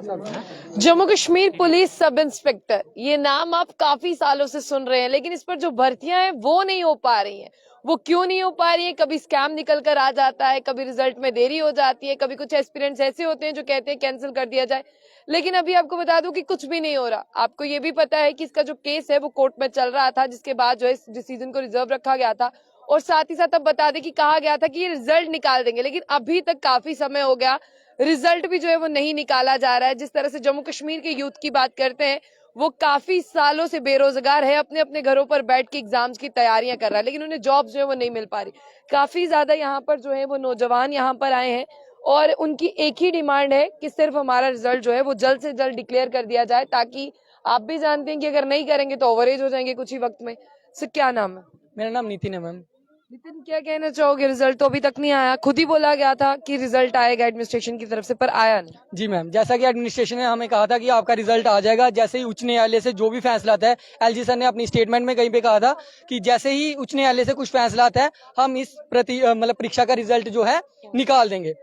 Jammu Kashmir police sub inspector, ये नाम आप काफी सालों से सुन रहे हैं, लेकिन इस पर जो भर्तियां हैं वो नहीं हो पा रही हैं। वो क्यों नहीं हो पा रही है? कभी स्कैम निकल कर आ जाता है, कभी रिजल्ट में देरी हो जाती है, कभी कुछ एस्पिरेंट्स ऐसे होते हैं जो कहते हैं कैंसिल कर दिया जाए। लेकिन अभी आपको बता दूं कि कुछ भी नहीं हो रहा। आपको ये भी पता है कि इसका जो केस है वो कोर्ट में चल रहा था, जिसके बाद जो है इस डिसीजन को रिजर्व रखा गया था। और साथ ही साथ अब बता दें कि कहा गया था कि ये रिजल्ट निकाल देंगे, लेकिन अभी तक काफी समय हो गया, रिजल्ट भी जो है वो नहीं निकाला जा रहा है। जिस तरह से जम्मू कश्मीर के यूथ की बात करते हैं, वो काफी सालों से बेरोजगार है, अपने अपने घरों पर बैठ के एग्जाम्स की तैयारियां कर रहा है, लेकिन उन्हें जॉब जो है वो नहीं मिल पा रही। काफी ज्यादा यहाँ पर जो है वो नौजवान यहाँ पर आए हैं और उनकी एक ही डिमांड है कि सिर्फ हमारा रिजल्ट जो है वो जल्द से जल्द डिक्लेयर कर दिया जाए, ताकि आप भी जानते हैं कि अगर नहीं करेंगे तो ओवरेज हो जाएंगे कुछ ही वक्त में। सर क्या नाम है? मेरा नाम नितिन है मैम। नितिन, क्या कहना चाहोगे? रिजल्ट तो अभी तक नहीं आया, खुद ही बोला गया था कि रिजल्ट आएगा एडमिनिस्ट्रेशन की तरफ से, पर आया नहीं। जी मैम, जैसा कि एडमिनिस्ट्रेशन ने हमें कहा था कि आपका रिजल्ट आ जाएगा, जैसे ही उच्च न्यायालय से जो भी फैसला आता है, एलजी सर ने अपनी स्टेटमेंट में कहीं पे कहा था कि जैसे ही उच्च न्यायालय से कुछ फैसला आता है हम इस परीक्षा का रिजल्ट जो है निकाल देंगे।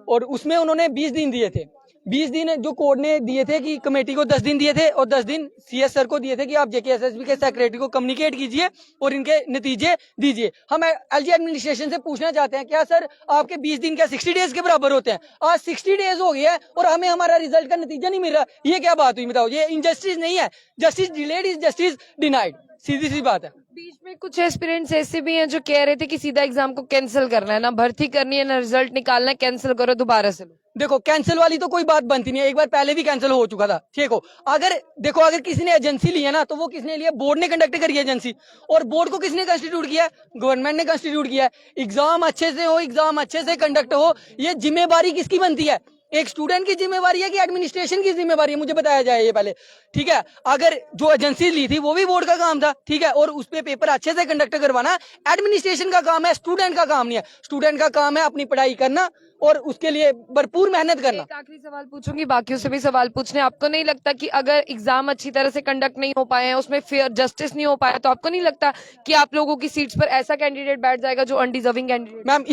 और उसमें उन्होंने 20 दिन दिए थे। 20 दिन जो कोर्ट ने दिए थे कि कमेटी को 10 दिन दिए थे, और 10 दिन सीएस सर को दिए थे कि आप जेकेएसएसबी के सेक्रेटरी को कम्युनिकेट कीजिए और इनके नतीजे दीजिए। हम एलजी एडमिनिस्ट्रेशन से पूछना चाहते हैं, क्या सर आपके 20 दिन क्या 60 डेज के बराबर होते हैं? आज 60 डेज हो गया है और हमें हमारा रिजल्ट का नतीजा नहीं मिल रहा। ये क्या बात हुई बताओ? ये इनजस्टिस नहीं है। Justice delayed is justice denied, सीधी सी बात है। बीच में कुछ एस्पिरेंट्स ऐसे भी हैं जो कह रहे थे कि सीधा एग्जाम को कैंसिल करना है, ना भर्ती करनी है ना रिजल्ट निकालना है, कैंसिल करो, दोबारा से लो। देखो, कैंसिल वाली तो कोई बात बनती नहीं है, एक बार पहले भी कैंसिल हो चुका था। ठीक हो, अगर किसी ने एजेंसी ली है ना, तो वो किसने लिया? बोर्ड ने कंडक्ट करी एजेंसी। और बोर्ड को किसने कंस्टिट्यूट किया? गवर्नमेंट ने कंस्टिट्यूट किया। एग्जाम अच्छे से हो, एग्जाम अच्छे से कंडक्ट हो, ये जिम्मेवारी किसकी बनती है? एक स्टूडेंट की जिम्मेवारी है कि एडमिनिस्ट्रेशन की जिम्मेवारी है? मुझे बताया जाए ये पहले। ठीक है, अगर जो एजेंसी ली थी वो भी बोर्ड का काम था, ठीक है, और उस पे पेपर अच्छे से कंडक्ट करवाना एडमिनिस्ट्रेशन का काम है, स्टूडेंट का काम नहीं है। स्टूडेंट का काम है अपनी पढ़ाई करना और उसके लिए भरपूर मेहनत करना। एक आखिरी सवाल पूछूंगी, बाकियों से भी सवाल पूछने। आपको नहीं लगता कि अगर एग्जाम अच्छी तरह से कंडक्ट नहीं हो पाए हैं, उसमें फेयर जस्टिस नहीं हो पाया, तो आपको नहीं लगता कि आप लोगों की सीट्स पर ऐसा कैंडिडेट बैठ जाएगा जो अनडिजर्विंग कैंडिडेट? मैम,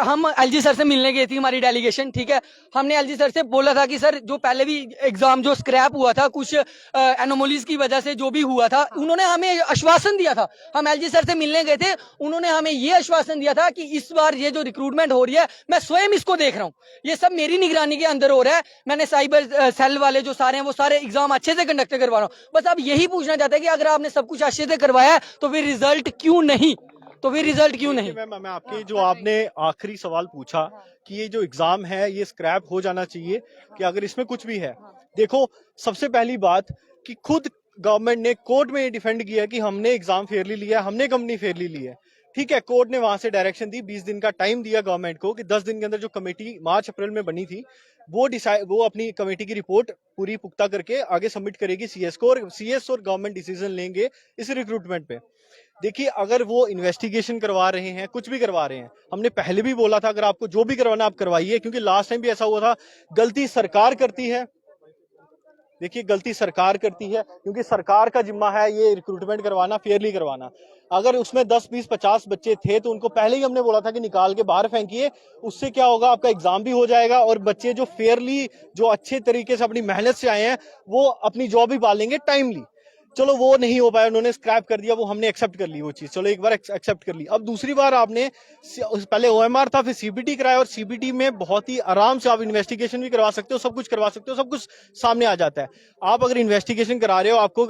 हम एलजी सर से मिलने गई थी, हमारी डेलीगेशन। ठीक है, हमने एलजी सर से बोला था कि सर जो पहले भी एग्जाम जो स्क्रैप हुआ था कुछ एनोमोलीज की वजह से जो भी हुआ था, उन्होंने हमें आश्वासन दिया था। हम एलजी सर से मिलने गए थे, उन्होंने हमें ये आश्वासन दिया था कि इस बार ये जो रिक्रूटमेंट हो रही है, मैं स्वयं इसको देख रहा हूँ, ये सब मेरी निगरानी के अंदर हो रहा है। मैंने साइबर सेल वाले जो सारे हैं वो सारे एग्जाम अच्छे से कंडक्ट करवा रहा हूँ। बस अब यही पूछना चाहते हैं कि अगर आपने सब कुछ अच्छे से करवाया है तो फिर रिजल्ट क्यों नहीं? मैं आपके जो आपने आखिरी सवाल पूछा कि ये जो एग्जाम है ये स्क्रैप हो जाना चाहिए, कि अगर इसमें कुछ भी है, देखो सबसे पहली बात कि खुद गवर्नमेंट ने कोर्ट में ये डिफेंड किया कि हमने एग्जाम फेयरली लिया, हमने कंपनी फेयरली ली है। ठीक है, कोर्ट ने वहां से डायरेक्शन दी, 20 दिन का टाइम दिया गवर्नमेंट को कि 10 दिन के अंदर जो कमेटी मार्च अप्रैल में बनी थी वो अपनी कमेटी की रिपोर्ट पूरी पुख्ता करके आगे सबमिट करेगी सीएस को, और सीएस और गवर्नमेंट डिसीजन लेंगे इस रिक्रूटमेंट पे। देखिए, अगर वो इन्वेस्टिगेशन करवा रहे हैं, कुछ भी करवा रहे हैं, हमने पहले भी बोला था अगर आपको जो भी करवाना आप करवाइए, क्योंकि लास्ट टाइम भी ऐसा हुआ था। गलती सरकार करती है, देखिए गलती सरकार करती है, क्योंकि सरकार का जिम्मा है ये रिक्रूटमेंट करवाना, फेयरली करवाना। अगर उसमें 10, 20, 50 बच्चे थे तो उनको पहले ही हमने बोला था कि निकाल के बाहर फेंकिए। उससे क्या होगा, आपका एग्जाम भी हो जाएगा और बच्चे जो फेयरली, जो अच्छे तरीके से अपनी मेहनत से आए हैं, वो अपनी जॉब भी पालेंगे टाइमली। चलो वो नहीं हो पाया, उन्होंने स्क्रैप कर दिया, वो हमने एक्सेप्ट कर ली वो चीज, चलो एक बार एक्सेप्ट कर ली। अब दूसरी बार आपने पहले ओएमआर था, फिर सीबीटी कराया, और सीबीटी में बहुत ही आराम से आप इन्वेस्टिगेशन भी करवा सकते हो, सब कुछ करवा सकते हो, सब कुछ सामने आ जाता है। आप अगर इन्वेस्टिगेशन करा रहे हो, आपको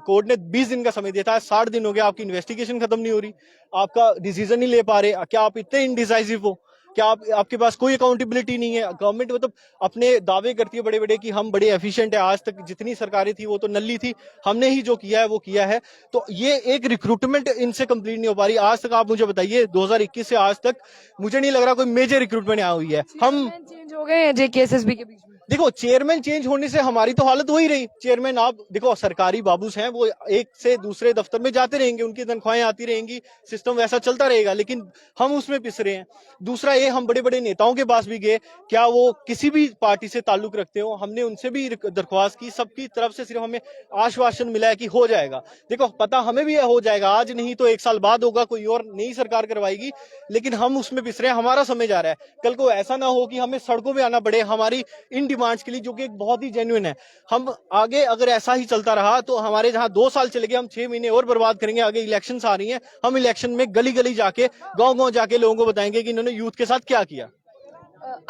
कोर्ट ने 20 दिन का समय दिया था, 60 दिन हो गया, आपकी इन्वेस्टिगेशन खत्म नहीं हो रही, आपका डिसीजन नहीं ले पा रहे। क्या आप इतने इनडिसाइसिव हो? क्या आपके पास कोई अकाउंटेबिलिटी नहीं है? गवर्नमेंट मतलब अपने दावे करती है बड़े बड़े कि हम बड़े एफिशिएंट है, आज तक जितनी सरकारें थी वो तो नल्ली थी, हमने ही जो किया है वो किया है। तो ये एक रिक्रूटमेंट इनसे कंप्लीट नहीं हो पा रही आज तक। आप मुझे बताइए 2021 से आज तक मुझे नहीं लग रहा कोई मेजर रिक्रूटमेंट यहाँ हुई है। हम चेंज हो गए हैं जेकेएसएसबी के बीच में। देखो चेयरमैन चेंज होने से हमारी तो हालत हो ही रही। चेयरमैन आप देखो सरकारी बाबूस हैं, वो एक से दूसरे दफ्तर में जाते रहेंगे, उनकी तनख्वाहें आती रहेंगी, सिस्टम वैसा चलता रहेगा, लेकिन हम उसमें पिस रहे हैं। दूसरा ये, हम बड़े बड़े नेताओं के पास भी गए, क्या वो किसी भी पार्टी से ताल्लुक रखते हो, हमने उनसे भी दरख्वास्त की, सबकी तरफ से सिर्फ हमें आश्वासन मिला है कि हो जाएगा। देखो पता हमें भी है हो जाएगा, आज नहीं तो 1 साल बाद होगा, कोई और नई सरकार करवाएगी, लेकिन हम उसमें पिस रहे हैं, हमारा समय जा रहा है। कल को ऐसा ना हो कि हमें सड़कों पे आना पड़े हमारी इन डिमांड्स के लिए, जो कि एक बहुत ही जेन्युइन है। हम आगे अगर ऐसा ही चलता रहा तो हमारे जहां 2 साल चले गए, हम 6 महीने और बर्बाद करेंगे। आगे इलेक्शंस आ रही हैं, हम इलेक्शन में गली गली जाके, गांव गांव जाके लोगों को बताएंगे कि इन्होंने यूथ के साथ क्या किया।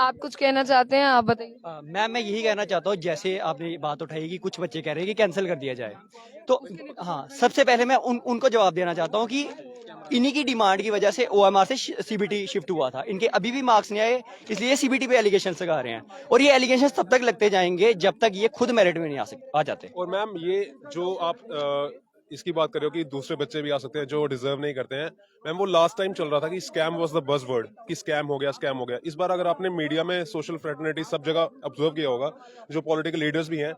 आप कुछ कहना चाहते हैं, आप बताइए। मैं यही कहना चाहता हूँ, जैसे आपने बात उठाई कि कुछ बच्चे कह रहे हैं कि कैंसिल कर दिया जाए, तो हाँ सबसे पहले मैं उनको जवाब देना चाहता हूँ कि इन्हीं की डिमांड की वजह से ओएमआर से सीबीटी शिफ्ट हुआ था। इनके अभी भी मार्क्स नहीं आए, इसलिए सीबीटी पे एलिगेशन लगा रहे हैं, और ये एलिगेशन तब तक लगते जाएंगे जब तक ये खुद मेरिट में नहीं आ जाते। और मैम ये जो आप इसकी बात कर रहे हो कि दूसरे बच्चे भी आ सकते हैं जो डिजर्व नहीं करते हैं, मैम वो लास्ट टाइम चल रहा था कि स्कैम वाज द बज़वर्ड, कि स्कैम हो गया, स्कैम हो गया। इस बार अगर आपने मीडिया में, सोशल फ्रेटर्निटी सब जगह ऑब्जर्व किया होगा, जो पॉलिटिकल लीडर्स भी हैं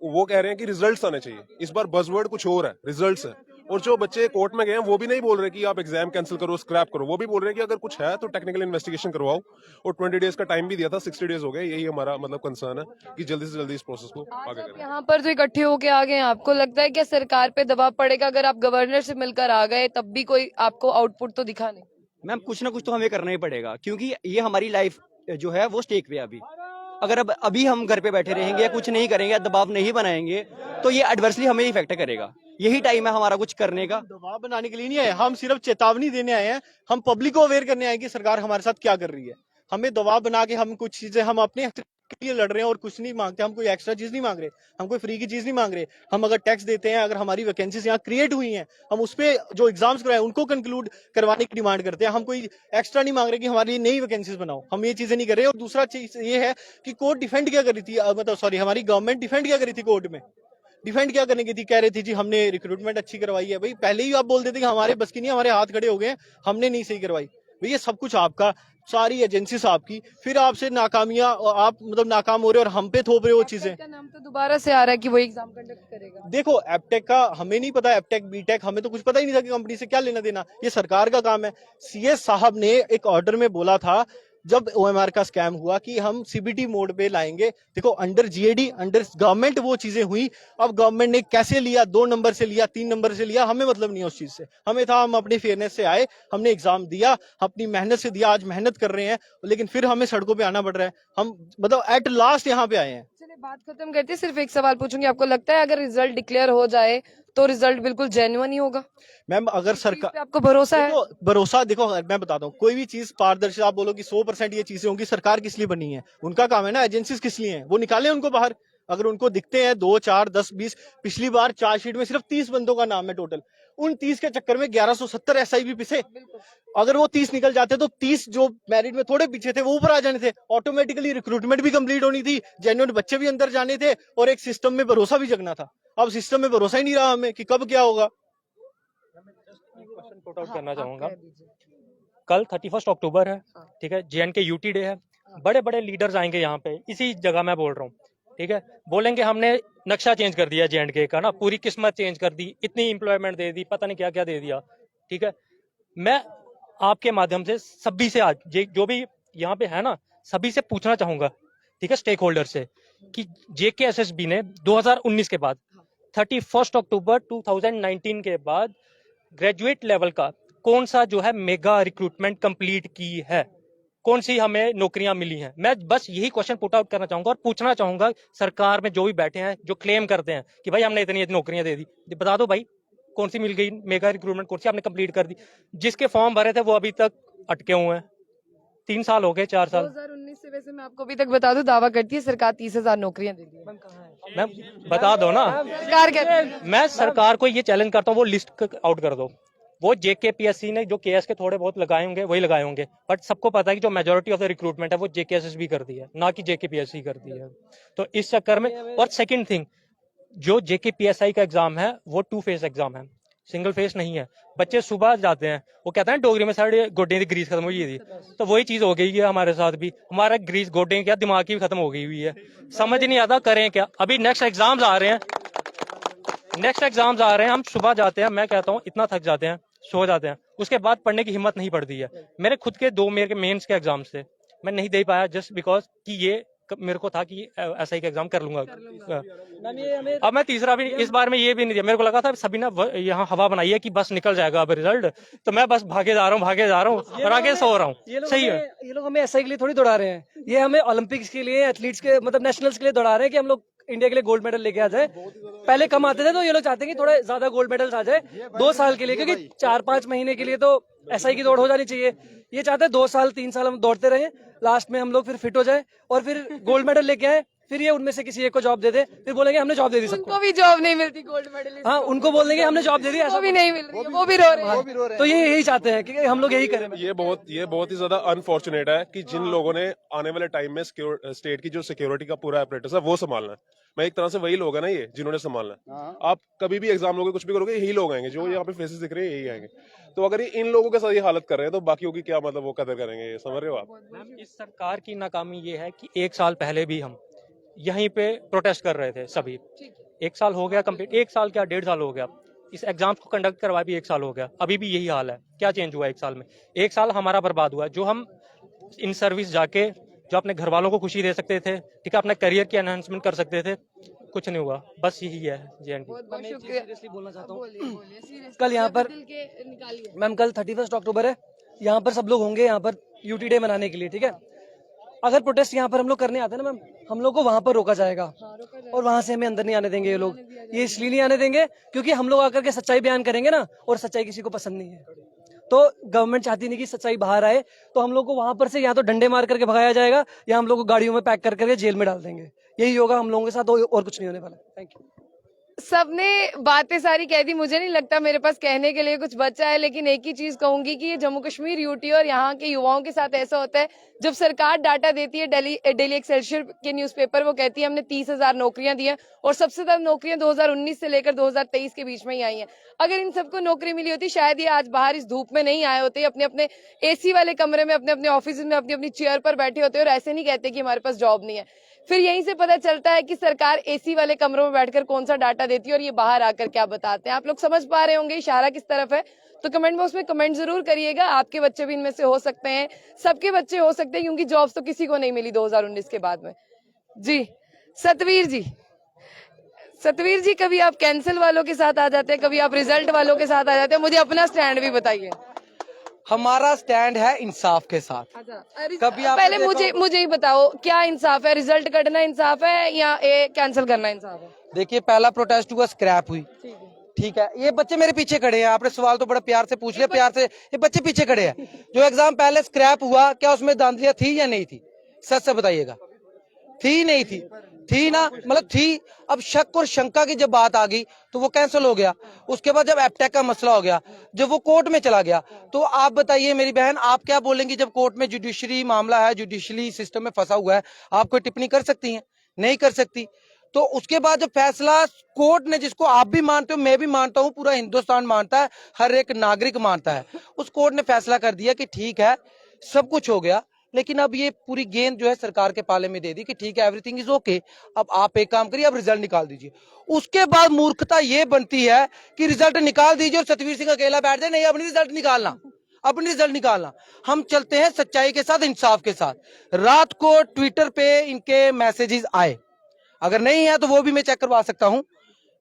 वो कह रहे हैं कि रिजल्ट्स आने चाहिए। इस बार बज़वर्ड कुछ और है, रिजल्ट्स है। और जो बच्चे कोर्ट में गए हैं वो भी नहीं बोल रहे कि आप एग्जाम कैंसिल करो, स्क्रैप करो, वो भी बोल रहे हैं कि अगर कुछ है तो टेक्निकल इन्वेस्टिगेशन करवाओ। और 20 डेज का टाइम भी दिया था, 60 डेज हो गए। यही हमारा मतलब कंसर्न है कि जल्दी से जल्दी इस प्रोसेस को आगे करें। यहाँ पर जो इकट्ठे होके आ गए हैं, आपको लगता है कि सरकार पे दबाव पड़ेगा? अगर आप गवर्नर से मिलकर आ गए तब भी कोई आपको आउटपुट तो दिखा नहीं। मैम कुछ ना कुछ तो हमें करना ही पड़ेगा, क्योंकि ये हमारी लाइफ जो है वो स्टेक पे है अभी। अगर अब अभी हम घर पे बैठे रहेंगे या कुछ नहीं करेंगे या दबाव नहीं बनाएंगे तो ये एडवर्सली हमें इफेक्ट करेगा। यही टाइम है हमारा कुछ करने का। दबाव बनाने के लिए नहीं आए, हम सिर्फ चेतावनी देने आए हैं, हम पब्लिक को अवेयर करने आए कि सरकार हमारे साथ क्या कर रही है। हमें दबाव बना के हम कुछ चीजें, हम अपने के लिए लड़ रहे हैं और कुछ नहीं मांगते, हम कोई एक्स्ट्रा चीज नहीं मांग रहे, हम कोई फ्री की चीज नहीं मांग रहे। हम अगर टैक्स देते हैं, अगर हमारी वैकेंसीज यहाँ क्रिएट हुई हैं, हम उस पे जो एग्जाम्स करवाए उनको कंक्लूड करवाने की डिमांड करते हैं। हम कोई एक्स्ट्रा नहीं मांग रहे कि हमारे लिए नई वैकेंसीज बनाओ, हम ये चीजें नहीं कर रहे। और दूसरा चीज ये है कि कोर्ट डिफेंड क्या करी थी, मतलब सॉरी, हमारी गवर्नमेंट डिफेंड क्या करी थी कोर्ट में, डिफेंड क्या करने की थी, कह रही थी जी हमने रिक्रूटमेंट अच्छी करवाई है। भाई पहले ही आप बोल देते कि हमारे बस की नहीं, हमारे हाथ खड़े हो गए, हमने नहीं सही करवाई। भैया सब कुछ आपका, सारी एजेंसीज आपकी, फिर आपसे नाकामियां, आप मतलब नाकाम हो रहे हो और हम पे थोप रहे हो चीजें। का नाम तो दोबारा से आ रहा है कि वो एग्जाम कंडक्ट करेगा। देखो एपटेक का हमें नहीं पता, एपटेक बीटेक हमें तो कुछ पता ही नहीं था कि कंपनी से क्या लेना देना, ये सरकार का काम है। सीएस साहब ने एक ऑर्डर में बोला था जब ओएमआर का स्कैम हुआ कि हम सीबीटी मोड पे लाएंगे। देखो अंडर जीएडी, अंडर गवर्नमेंट वो चीजें हुई। अब गवर्नमेंट ने कैसे लिया, 2 नंबर से लिया, 3 नंबर से लिया, हमें मतलब नहीं है उस चीज से। हमें था, हम अपनी फेयरनेस से आए, हमने एग्जाम दिया, अपनी मेहनत से दिया, आज मेहनत कर रहे हैं, लेकिन फिर हमें सड़कों पे आना पड़ रहा है। हम मतलब एट लास्ट यहाँ पे आए हैं। चलिए बात खत्म करते हैं, सिर्फ एक सवाल पूछूंगी, आपको लगता है अगर रिजल्ट डिक्लेयर हो जाए तो रिजल्ट बिल्कुल जेन्युइन ही होगा? मैम अगर सरकार, आपको भरोसा है? भरोसा देखो, मैं बताता हूँ, कोई भी चीज पारदर्शी, आप बोलो कि 100% ये चीजें होंगी, सरकार किस लिए बनी है, उनका काम है ना, एजेंसीज किस लिए हैं, वो निकालें उनको बाहर। अगर उनको दिखते हैं 2, 4, 10, 20, पिछली बार चार्जशीट में सिर्फ 30 बंदों का नाम है टोटल, उन 30 के चक्कर में 1170 एसआईबी पिसे। अगर वो 30 निकल जाते तो 30 जो मैरिट में थोड़े पीछे थे वो ऊपर आ जाने थे, ऑटोमेटिकली रिक्रूटमेंट भी कंप्लीट होनी थी, जेन्युइन बच्चे भी अंदर जाने थे, और एक सिस्टम में भरोसा भी जगना था। अब सिस्टम में भरोसा ही नहीं रहा हमें कि कब क्या होगा। क्वेश्चन पुट आउट करना चाहूंगा। कल 31 अक्टूबर है, ठीक है, जेएनके यूटी डे है, बड़े बड़े लीडर्स आएंगे यहाँ पे, इसी जगह मैं बोल रहा हूँ, ठीक है, बोलेंगे हमने नक्शा चेंज कर दिया जेएनके का ना, पूरी किस्मत चेंज कर दी, इतनी एम्प्लॉयमेंट दे दी, पता नहीं क्या क्या दे दिया, ठीक है। मैं आपके माध्यम से सभी से आज जो भी यहाँ पे है ना, सभी से पूछना चाहूंगा, ठीक है, स्टेक होल्डर से, कि जेकेएसएसबी ने 2019 के बाद 31 अक्टूबर 2019 के बाद ग्रेजुएट लेवल का कौन सा जो है मेगा रिक्रूटमेंट कंप्लीट की है, कौन सी हमें नौकरियां मिली हैं? मैं बस यही क्वेश्चन पुट आउट करना चाहूंगा और पूछना चाहूंगा सरकार में जो भी बैठे हैं, जो क्लेम करते हैं कि भाई हमने इतनी नौकरियां दे दी, बता दो भाई कौन सी मिल गई मेगा रिक्रूटमेंट, कौन सी आपने कंप्लीट कर दी? जिसके फॉर्म भरे थे वो अभी तक अटके हुए हैं, 3 साल हो गए, 4 साल। 2019 से वैसे मैं आपको अभी तक बता दूं, दावा करती है सरकार 30,000 नौकरियां दे दी। मैं बता दो ना, सरकार कहती मैं सरकार को ये चैलेंज करता हूँ वो लिस्ट आउट कर दो। वो जेकेपीएससी ने जो केएस के थोड़े बहुत लगाए होंगे वही लगाए होंगे, बट सबको पता है कि जो मेजोरिटी ऑफ द रिक्रूटमेंट है वो जेकेएसएसबी करती है, ना कि जेकेपीएससी करती है। तो इस चक्कर में, और सेकंड थिंग, जो जेकेपीएसआई का एग्जाम है वो 2 फेज एग्जाम है, सिंगल फेस नहीं है। बच्चे सुबह जाते हैं, वो कहते हैं डोगरी में साढ़े गोड्डे की ग्रीस खत्म हो गई थी, तो वही चीज हो गई है हमारे साथ भी। हमारा ग्रीस गोड्डे क्या दिमाग की भी खत्म हो गई हुई है, समझ नहीं आता करें क्या। अभी नेक्स्ट एग्जाम्स आ रहे हैं, हम सुबह जाते हैं, मैं कहता हूँ इतना थक जाते हैं, सो जाते हैं, उसके बाद पढ़ने की हिम्मत नहीं पड़ती है। मेरे खुद के मेरे मेंस के एग्जाम्स थे, मैं नहीं दे पाया जस्ट बिकॉज कि ये मेरे को था कि एसआई का एग्जाम कर लूंगा। अब मैं तीसरा भी इस बार में ये भी नहीं दिया, मेरे को लगा था सभी ना यहाँ हवा बनाई है कि बस निकल जाएगा अब रिजल्ट, तो मैं बस भागे जा रहा हूँ और आगे सो रहा हूँ। सही है, ये लोग हमें एसआई के लिए थोड़ी दौड़ा रहे हैं, ये हमें ओलंपिक्स के लिए, एथलीट्स के मतलब नेशनल्स के लिए दौड़ा रहे हैं कि हम लोग इंडिया के लिए गोल्ड मेडल लेके आ जाए। पहले कम आते थे, तो ये लोग चाहते हैं कि थोड़ा ज्यादा गोल्ड मेडल्स आ जाए 2 साल के लिए, क्योंकि 4-5 महीने के लिए तो एसआई की दौड़ हो जानी चाहिए। ये चाहते हैं 2 साल 3 साल हम दौड़ते रहे, लास्ट में हम लोग फिर फिट हो जाए और फिर गोल्ड मेडल लेके आए, फिर ये उनमें से किसी एक को जॉब दे दे, फिर बोलेंगे हमने जॉब दे दी सबको। उनको भी जॉब नहीं मिलती गोल्ड मेडलिस्ट, हाँ, उनको बोल देंगे हमने जॉब दे दी, ऐसा वो भी नहीं मिल रही है, वो भी रो रहे हैं। तो ये यही चाहते हैं कि हम लोग यही करें। ये बहुत ही ज्यादा अनफॉर्चुनेट है कि जिन लोगों ने आने वाले टाइम में स्टेट की जो सिक्योरिटी का पूरा अपरेटस है वो संभालना है, मैं एक तरह से वही लोग है ना ये जिन्होंने संभालना है। आप कभी भी एग्जाम लोगे, कुछ भी करोगे, यही लोग आएंगे जो यहाँ पे फेसेस दिख रहे हैं, यही आएंगे। तो अगर ये इन लोगों के साथ ये हालत कर रहे हैं तो बाकियों की क्या मतलब वो कदर करेंगे, समझ रहे हो आप। मैम इस सरकार की नाकामी ये है कि 1 साल पहले भी हम यहीं पे प्रोटेस्ट कर रहे थे सभी। 1 साल हो गया कंप्लीट, 1 साल क्या 1.5 साल हो गया, इस एग्जाम को कंडक्ट करवाए भी 1 साल हो गया, अभी भी यही हाल है। क्या चेंज हुआ 1 साल में? 1 साल हमारा बर्बाद हुआ। जो हम इन सर्विस जाके जो अपने घर वालों को खुशी दे सकते थे, ठीक है, अपने करियर की एनहांसमेंट कर सकते थे, कुछ नहीं हुआ। बस यही है जेएनडी। बहुत शुक्रिया। सीरियसली बोलना चाहता हूँ, बोलिए seriously, कल यहाँ पर दिल के निकालिए। मैम कल 31 अक्टूबर है, यहाँ पर सब लोग होंगे यहाँ पर यूटी डे मनाने के लिए, ठीक है। अगर प्रोटेस्ट यहाँ पर हम लोग करने आते हैं ना मैम, हम लोग को वहां पर रोका जाएगा और वहां से हमें अंदर नहीं आने देंगे ये लोग। ये इसलिए नहीं आने देंगे क्योंकि हम लोग आकर के सच्चाई बयान करेंगे ना, और सच्चाई किसी को पसंद नहीं है। तो गवर्नमेंट चाहती नहीं कि सच्चाई बाहर आए, तो हम लोग को वहां पर से या तो डंडे मार करके भगाया जाएगा या हम लोग को गाड़ियों में पैक कर करके जेल में डाल देंगे। यही होगा हम लोगों के साथ, और कुछ नहीं होने वाला। Thank you. सबने बातें सारी कह दी, मुझे नहीं लगता मेरे पास कहने के लिए कुछ बचा है, लेकिन एक ही चीज कहूंगी कि ये जम्मू कश्मीर यूटी और यहाँ के युवाओं के साथ ऐसा होता है, जब सरकार डाटा देती है, डेली एक्सेलसियर के न्यूज़पेपर वो कहती है हमने 30,000 नौकरियां दी हैं और सबसे ज्यादा नौकरियां 2019 से लेकर 2023 के बीच में ही आई हैं। अगर इन सबको नौकरी मिली होती, शायद ये आज बाहर इस धूप में नहीं आए होते, अपने अपने एसी वाले कमरे में, अपने अपने ऑफिस में, अपनी अपनी चेयर पर बैठे होते और ऐसे नहीं कहते कि हमारे पास जॉब नहीं है। फिर यहीं से पता चलता है कि सरकार एसी वाले कमरों में बैठकर कौन सा डाटा देती है और ये बाहर आकर क्या बताते हैं। आप लोग समझ पा रहे होंगे इशारा किस तरफ है, तो कमेंट बॉक्स में कमेंट जरूर करिएगा। आपके बच्चे भी इनमें से हो सकते हैं, सबके बच्चे हो सकते हैं, क्योंकि जॉब्स तो किसी को नहीं मिली 2019 के बाद में। जी सतवीर जी, कभी आप कैंसिल वालों के साथ आ जाते हैं, कभी आप रिजल्ट वालों के साथ आ जाते हैं, मुझे अपना स्टैंड भी बताइए। हमारा स्टैंड है इंसाफ के साथ। कभी पहले मुझे ही बताओ, क्या इंसाफ है? रिजल्ट कटना इंसाफ है या ये कैंसिल करना इंसाफ है? देखिए, पहला प्रोटेस्ट हुआ, स्क्रैप हुई, ठीक है। ये बच्चे मेरे पीछे खड़े हैं, आपने सवाल तो बड़ा प्यार से पूछ लिया, प्यार से। ये बच्चे पीछे खड़े हैं। जो एग्जाम पहले स्क्रैप हुआ, क्या उसमें धांधलियां थी या नहीं थी? सच से बताइएगा। थी नहीं थी? थी ना, मतलब थी। अब शक और शंका की जब बात आ गई तो वो कैंसिल हो गया। उसके बाद जब एप्टेक का मसला हो गया, जब वो कोर्ट में चला गया, तो आप बताइए मेरी बहन, आप क्या बोलेंगी जब कोर्ट में जुडिशरी मामला है, जुडिशरी सिस्टम में फंसा हुआ है, आप कोई टिप्पणी कर सकती हैं? नहीं कर सकती। तो उसके बाद जब फैसला कोर्ट ने, जिसको आप भी मानते हो, मैं भी मानता हूं, पूरा हिंदुस्तान मानता है, हर एक नागरिक मानता है, उस कोर्ट ने फैसला कर दिया कि ठीक है, सब कुछ हो गया। लेकिन अब ये पूरी गेंद जो है सरकार के पाले में दे दी कि ठीक है, एवरीथिंग इज ओके, अब आप एक काम करिए, अब रिजल्ट निकाल दीजिए। उसके बाद मूर्खता ये बनती है कि रिजल्ट निकाल दीजिए और सतवीर सिंह अकेला बैठ जाए, नहीं अब नहीं रिजल्ट निकालना, अब नहीं रिजल्ट निकालना। हम चलते हैं सच्चाई के साथ, इंसाफ के साथ। रात को ट्विटर पे इनके मैसेजेस आए, अगर नहीं है तो वो भी मैं चेक करवा सकता हूं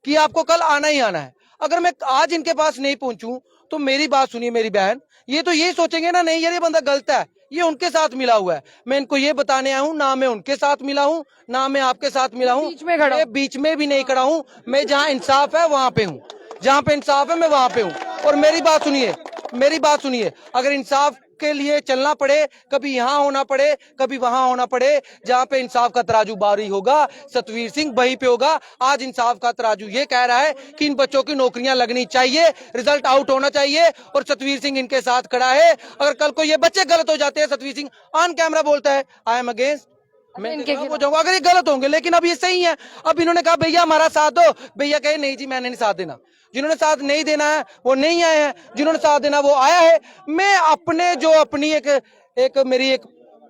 कि आपको कल आना ही आना है। अगर मैं आज इनके पास नहीं पहुंचूं तो मेरी बात सुनिए मेरी बहन, ये तो ये सोचेंगे ना, नहीं यार ये बंदा गलत है, ये उनके साथ मिला हुआ है। मैं इनको ये बताने आया हूं, ना मैं उनके साथ मिला हूं, ना मैं आपके साथ मिला हूं, बीच में भी नहीं खड़ा हूं। मैं जहां इंसाफ है वहां पे हूं, जहां पे इंसाफ है मैं वहां पे हूं। और मेरी बात सुनिए, अगर इंसाफ के लिए चलना पड़े, कभी यहाँ होना पड़े, कभी वहां होना पड़े, जहां पे इंसाफ का तराजू बारी होगा, सतवीर सिंह वहीं पे होगा। आज इंसाफ का तराजू ये कह रहा है कि इन बच्चों की नौकरियां लगनी चाहिए, रिजल्ट आउट होना चाहिए, और सतवीर सिंह इनके साथ खड़ा है। अगर कल को ये बच्चे गलत हो जाते हैं, सतवीर सिंह ऑन कैमरा बोलता है आई एम अगेंस्ट मैं इनके हो जाऊंगा अगर ये गलत होंगे, लेकिन अब ये सही है। अब इन्होंने कहा भैया हमारा साथ दो, भैया कहे नहीं जी मैंने नहीं साथ देना। जिन्होंने साथ नहीं देना है वो नहीं आए हैं, जिन्होंने साथ देना वो आया है। मैं अपने जो अपनी एक मेरी एक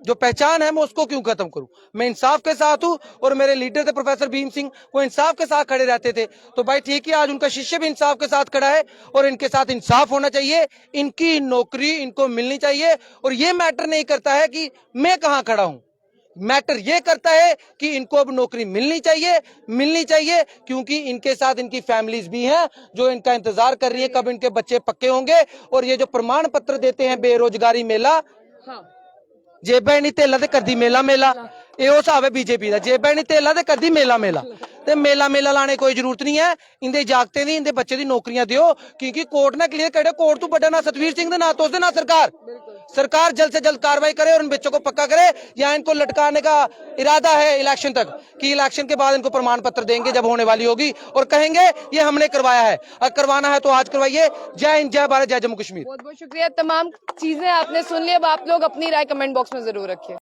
जो पहचान है मैं उसको क्यों खत्म करूं। मैं इंसाफ के साथ हूं और मेरे लीडर थे प्रोफेसर भीम सिंह, वो इंसाफ के साथ खड़े रहते थे। तो भाई ठीक है, आज उनका शिष्य भी इंसाफ के साथ खड़ा है और इनके साथ इंसाफ होना चाहिए। इनकी नौकरी इनको मिलनी चाहिए और ये मैटर नहीं करता है कि मैं कहां खड़ा हूं, मैटर ये करता है कि इनको अब नौकरी मिलनी चाहिए क्योंकि इनके साथ इनकी फैमिलीज भी हैं जो इनका इंतजार कर रही है कब इनके बच्चे पक्के होंगे। और ये जो प्रमाण पत्र देते हैं बेरोजगारी मेला, हाँ जेबे नहीं तेला ते करदी मेला ਇਹ ਹਿਸਾਬ ਹੈ बीजेपी ਦਾ। जेबे नहीं तेला ते करदी मेला ਤੇ ਮੇਲਾ ਲਾਣੇ ਕੋਈ ਜ਼ਰੂਰਤ ਨਹੀਂ ਹੈ। ਇੰਦੇ ਜਾਗਤੇ ਦੀ ਇੰਦੇ ਬੱਚੇ ਦੀ ਨੌਕਰੀਆਂ ਦਿਓ क्योंकि कोर्ट ने क्लियर करे, कोर्ट तो बड़ा ना सतवीर सिंह ना तो उसने ना सरकार जल्द से जल्द कार्रवाई करे और इन बच्चों को पक्का करे या इनको लटकाने का इरादा है इलेक्शन तक कि इलेक्शन के बाद इनको प्रमाण पत्र देंगे जब होने वाली होगी और कहेंगे ये हमने करवाया है। अगर करवाना है तो आज करवाइए। जय हिंद, जय भारत, जय जम्मू कश्मीर। बहुत बहुत शुक्रिया। तमाम चीजें आपने सुन ली, अब आप लोग अपनी राय कमेंट बॉक्स में जरूर रखिए।